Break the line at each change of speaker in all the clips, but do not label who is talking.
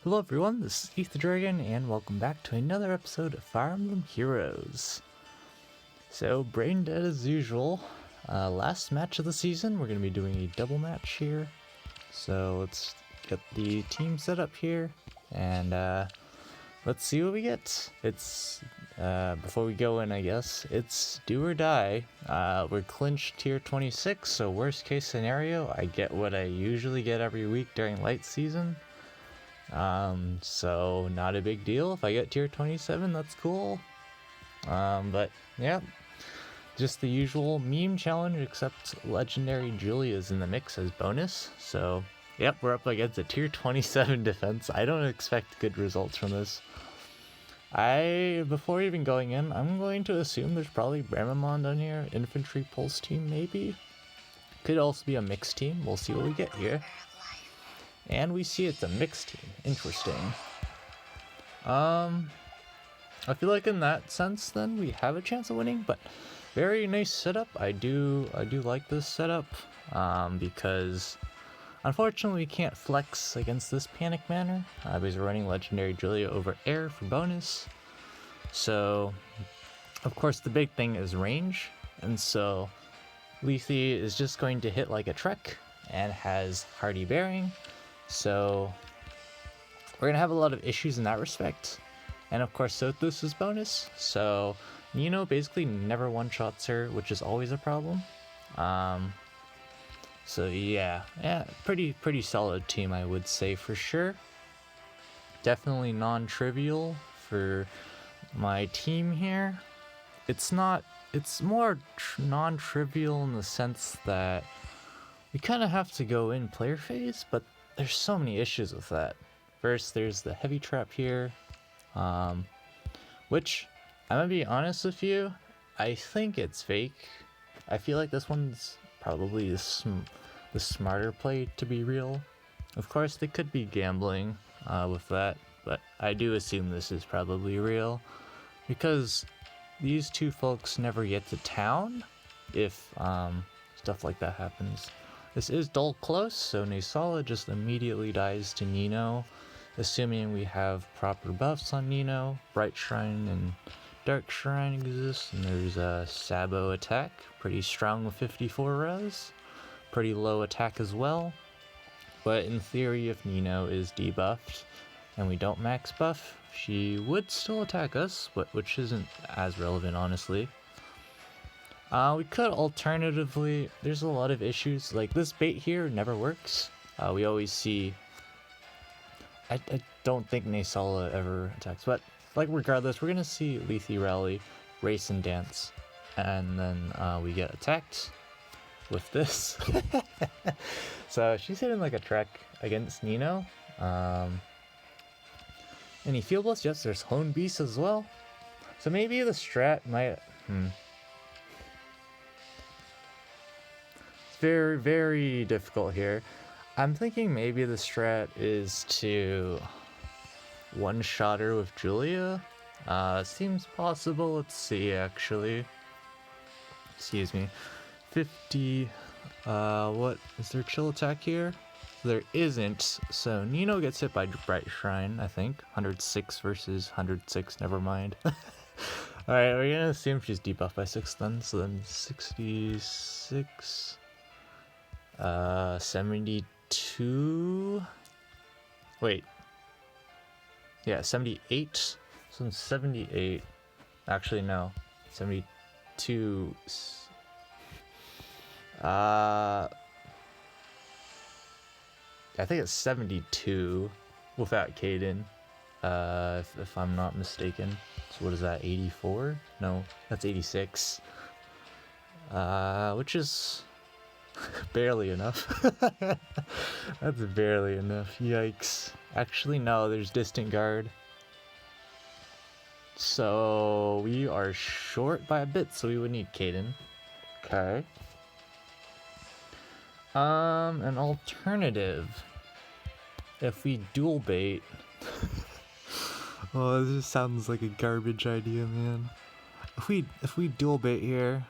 Hello everyone, this is Keith the Dragon, and welcome back to another episode of Fire Emblem Heroes. So, brain dead as usual. Last match of the season, we're going to be doing a double match here. So let's get the team set up here, and let's see what we get. It's, before we go in I guess, it's do or die. We're clinched tier 26, so worst case scenario, I get what I usually get every week during light season. So not a big deal. If I get tier 27, that's cool. But yeah, just the usual meme challenge, except legendary Julia's in the mix as bonus. So yep, we're up against a tier 27 defense. I don't expect good results from this. Before even going in, I'm going to assume there's probably Bramamon down here, infantry pulse team maybe. Could also be a mixed team. We'll see what we get here. And we see it's a mixed team. Interesting. I feel like in that sense then we have a chance of winning, but very nice setup. I do like this setup, because unfortunately we can't flex against this Panic Manor, because we're running Legendary Julia over air for bonus. So of course the big thing is range, and so Lethe is just going to hit like a Trek and has Hardy Bearing. So we're going to have a lot of issues in that respect. And of course Sothos is bonus, so Nino basically never one-shots her, which is always a problem. So yeah, pretty solid team, I would say, for sure. Definitely non-trivial for my team here. It's more non-trivial in the sense that we kind of have to go in player phase, but there's so many issues with that. First, there's the heavy trap here, which, I'm gonna be honest with you, I think it's fake. I feel like this one's probably the smarter play to be real. Of course, they could be gambling with that, but I do assume this is probably real, because these two folks never get to town if stuff like that happens. This is dull close, so Naysala just immediately dies to Nino, assuming we have proper buffs on Nino. Bright Shrine and Dark Shrine exist, and there's a Sabo attack, pretty strong with 54 res, pretty low attack as well. But in theory, if Nino is debuffed and we don't max buff, she would still attack us, but which isn't as relevant, honestly. We could alternatively, there's a lot of issues, like this bait here never works. We always see, I don't think Naysala ever attacks, but like regardless, we're gonna see Lethe rally, race and dance, and then we get attacked with this. So she's hitting like a Trek against Nino. Any Field Blast? Yes, there's Hone Beast as well. So maybe the strat might, very, very difficult here. I'm thinking maybe the strat is to one-shot her with Julia. Seems possible. Let's see, actually. Excuse me. 50. What is there? Chill attack here? There isn't. So Nino gets hit by Bright Shrine, I think. 106 versus 106. Never mind. Alright, we're gonna assume she's debuffed by 6 then. So then 66. 72. Wait. Yeah, 78. So 78. Actually, no. 72. I think it's 72 without Kaden. If I'm not mistaken. So what is that? 84? No, that's 86. Which is barely enough. That's barely enough. Yikes. Actually, no, there's Distant Guard. So we are short by a bit, so we would need Kaden. Okay. An alternative. If we dual bait. Oh, this just sounds like a garbage idea, man. If we dual bait here,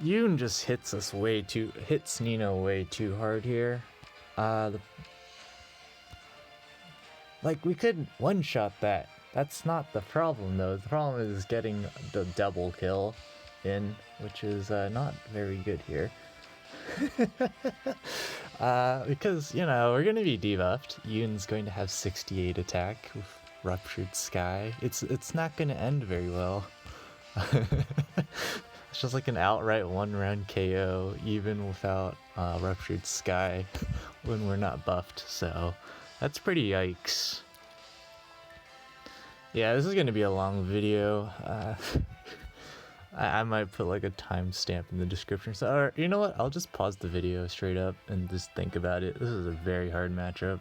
Yoon just hits Nino way too hard here. Like, we could one-shot that. That's not the problem, though. The problem is getting the double kill in, which is not very good here. Because, you know, we're going to be debuffed. Yoon's going to have 68 attack with Ruptured Sky. It's not going to end very well. It's just like an outright one-round KO, even without Ruptured Sky when we're not buffed, so that's pretty yikes. Yeah, this is going to be a long video. I might put like a timestamp in the description. So, or, you know what? I'll just pause the video straight up and just think about it. This is a very hard matchup.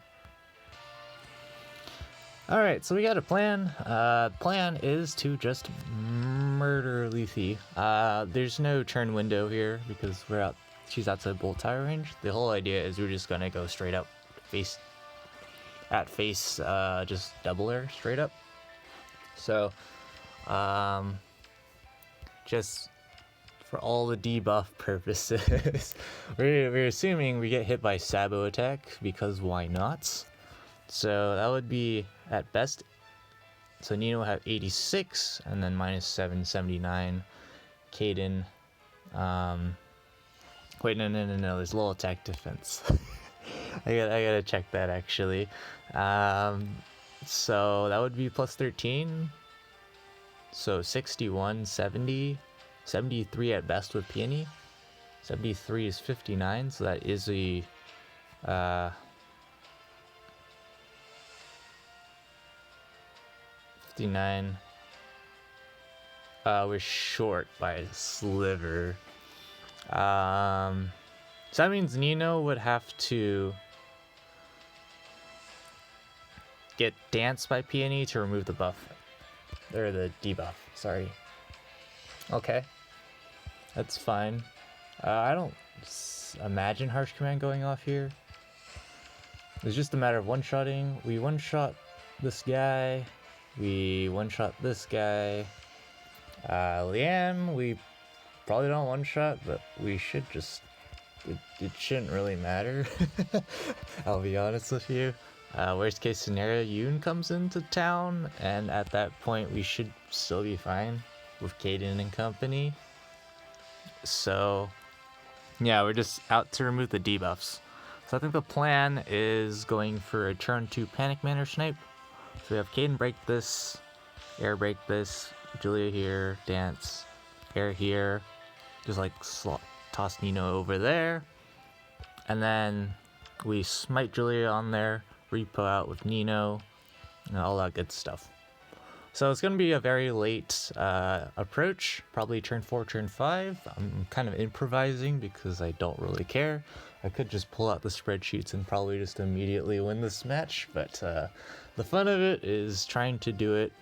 Alright, so we got a plan. Plan is to just murder Lethe. There's no turn window here because she's outside bolt tire range. The whole idea is we're just gonna go straight up face, just double her straight up. So, just for all the debuff purposes, we're assuming we get hit by Sabo attack because why not? So that would be at best. So Nino will have 86 and then minus 779. Kaden, wait, no, there's low attack defense. I gotta check that actually. So that would be plus 13. So 61, 70, 73 at best with Peony. 73 is 59, so that is a 59. We're short by a sliver. So that means Nino would have to get danced by Peony to remove the buff. Or the debuff, sorry. Okay. That's fine. I don't imagine Harsh Command going off here. It's just a matter of one-shotting. We one-shot this guy. We one-shot this guy. Liam, we probably don't one-shot, but we should just... It shouldn't really matter. I'll be honest with you. Worst case scenario, Yoon comes into town, and at that point we should still be fine with Kaden and company. So, yeah, we're just out to remove the debuffs. So I think the plan is going for a turn 2 Panic Manor Snipe. So we have Kaden break this, air break this, Julia here, dance, air here, just like toss Nino over there, and then we smite Julia on there, repo out with Nino, and all that good stuff. So it's going to be a very late approach, probably turn 4, turn 5. I'm kind of improvising because I don't really care. I could just pull out the spreadsheets and probably just immediately win this match, but the fun of it is trying to do it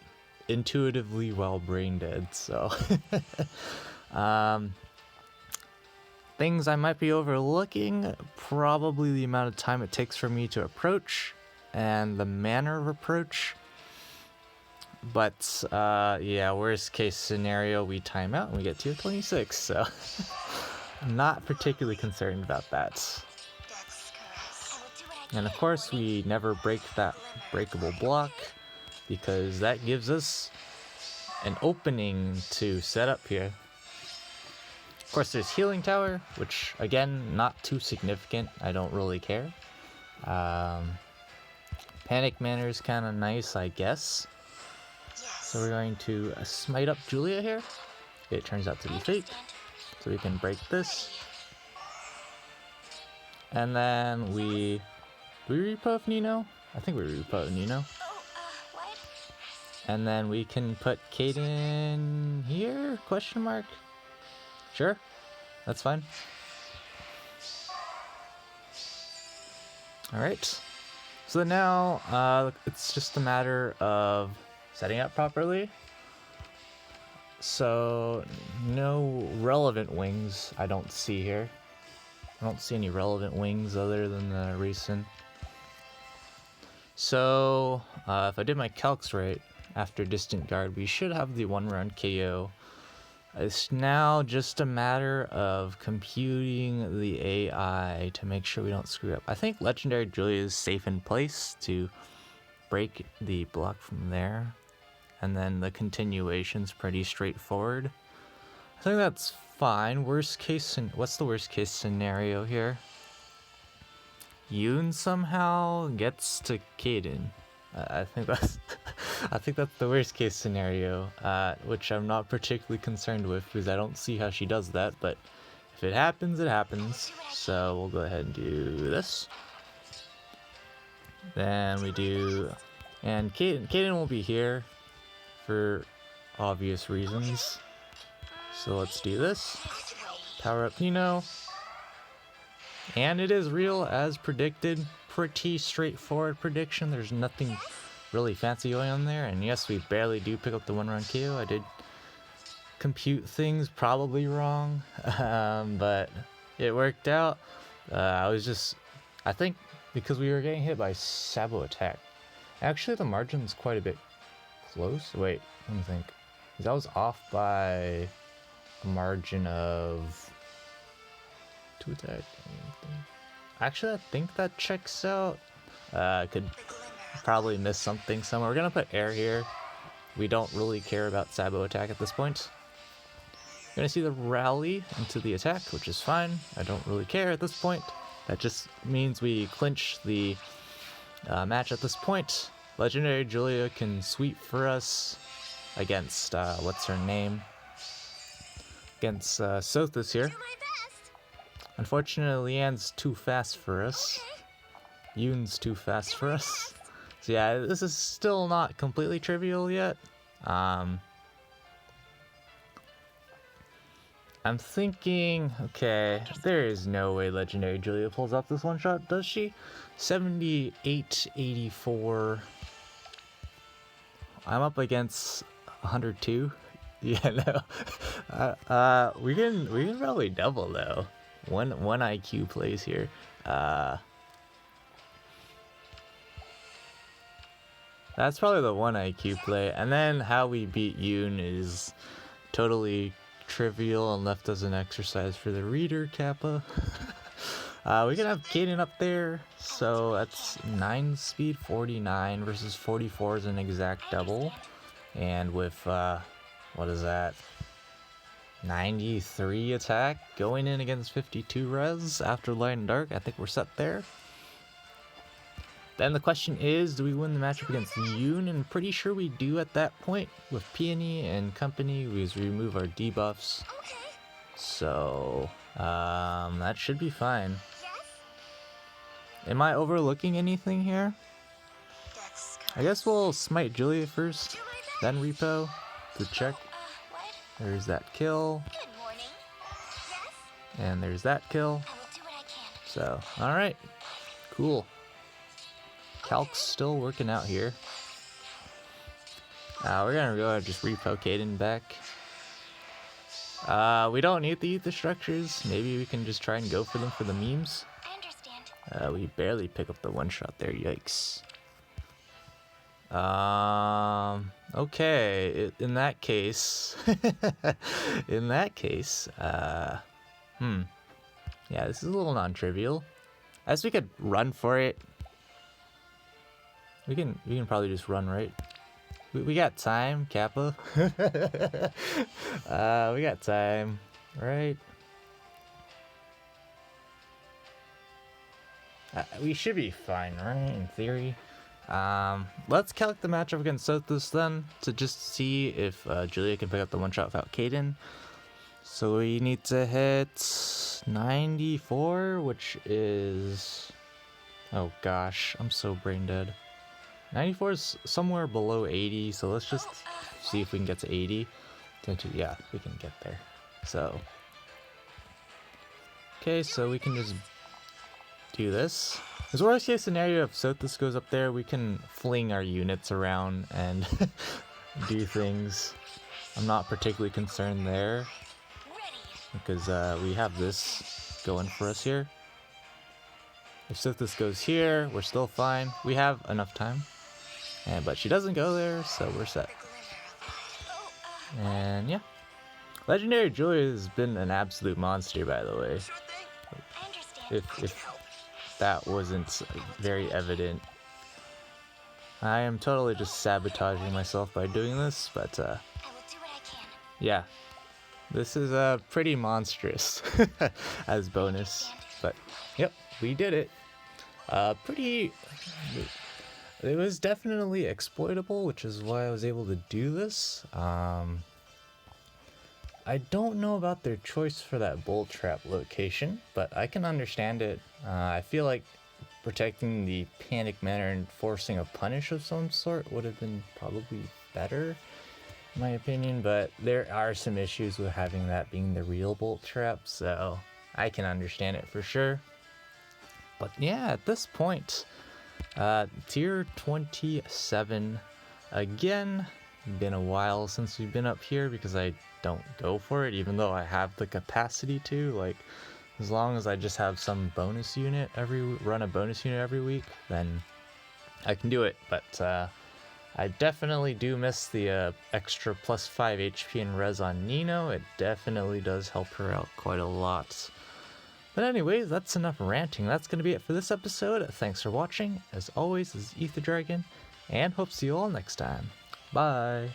intuitively while brain dead, so... things I might be overlooking, probably the amount of time it takes for me to approach, and the manner of approach. But yeah, worst case scenario, we time out and we get tier 26, so I'm not particularly concerned about that. And of course, we never break that breakable block, because that gives us an opening to set up here. Of course, there's Healing Tower, which, again, not too significant. I don't really care. Panic Manor is kind of nice, I guess. So we're going to smite up Julia here. It turns out to be fake, so we can break this. And then we repo Nino? I think we repo Nino. And then we can put Kaden here? Question mark? Sure, that's fine. Alright, so now it's just a matter of setting up properly. So, no relevant wings I don't see here. I don't see any relevant wings other than the recent. So, if I did my calcs right, after Distant Guard, we should have the 1-round KO. It's now just a matter of computing the AI to make sure we don't screw up. I think Legendary Julia is safe in place to break the block from there, and then the continuation's pretty straightforward. I think that's fine. What's the worst case scenario here? Yoon somehow gets to Kaden. I think that's I think that's the worst case scenario, which I'm not particularly concerned with because I don't see how she does that, but if it happens, it happens. So we'll go ahead and do this. Then we do, and Kaden won't be here for obvious reasons. So let's do this. Power up Nino. And it is real as predicted. Pretty straightforward prediction. There's nothing really fancy going on there. And yes, we barely do pick up the 1-run KO. I did compute things probably wrong, but it worked out. I think because we were getting hit by Sabo attack. Actually, the margin's quite a bit close. Wait, let me think. That was off by a margin of 2 attack. Actually, I think that checks out. Could probably miss something somewhere. We're gonna put air here. We don't really care about Sabo attack at this point. You're gonna see the rally into the attack, which is fine. I don't really care at this point. That just means we clinch the match at this point. Legendary Julia can sweep for us against, what's her name? Against Sothis here. Unfortunately, Leanne's too fast for us. Yoon's too fast for us. So yeah, this is still not completely trivial yet. I'm thinking, okay, there is no way Legendary Julia pulls off this one shot, does she? 78-84. I'm up against 102. Yeah, no. We can probably double though. One IQ plays here. That's probably the 1 IQ play, and then how we beat Yoon is totally trivial and left as an exercise for the reader, Kappa. We can have Kaden up there, so that's 9 speed, 49 versus 44 is an exact double, and with what is that? 93 attack going in against 52 res after light and dark. I think we're set there. Then the question is, do we win the matchup against Yoon? And pretty sure we do at that point with Peony and company. We just remove our debuffs. Okay. So that should be fine. Am I overlooking anything here? I guess we'll smite Julia first, then repo to check. There's that kill. And there's that kill. So, alright. Cool. Calc's still working out here. We're gonna go ahead and just repo Kaden back. We don't need the ether structures. Maybe we can just try and go for them for the memes.
I understand.
We barely pick up the 1-shot there, yikes. Okay, in that case, yeah, this is a little non-trivial. As we could run for it. We can probably just run, right? We got time, Kappa. We got time, right? We should be fine, right? In theory. Let's calc the matchup against Sothis then to just see if Julia can pick up the 1-shot without Kaden. So we need to hit 94, which is, oh gosh, I'm so brain dead. 94 is somewhere below 80, so let's just see if we can get to 80. Yeah, we can get there. So, okay, so we can just do this. As worst case scenario, if Sothis goes up there, we can fling our units around and do things. I'm not particularly concerned there because we have this going for us here. If Sothis goes here, we're still fine. We have enough time. But she doesn't go there, so we're set. And yeah. Legendary Julia has been an absolute monster, by the way. If that wasn't very evident. I am totally just sabotaging myself by doing this, but
I will do what I can.
yeah. This is pretty monstrous as bonus. But yep, we did it. Pretty. It was definitely exploitable, which is why I was able to do this. I don't know about their choice for that bolt trap location, but I can understand it. I feel like protecting the panic manor and forcing a punish of some sort would have been probably better, in my opinion, but there are some issues with having that being the real bolt trap, so I can understand it for sure. But yeah, at this point, tier 27 again. Been a while since we've been up here because I don't go for it, even though I have the capacity to. Like, as long as I just have some bonus unit run a bonus unit every week, then I can do it. But I definitely do miss the extra plus 5 HP and res on Nino. It definitely does help her out quite a lot. But anyways, that's enough ranting. That's going to be it for this episode. Thanks for watching. As always, this is Ether Dragon, and hope to see you all next time. Bye!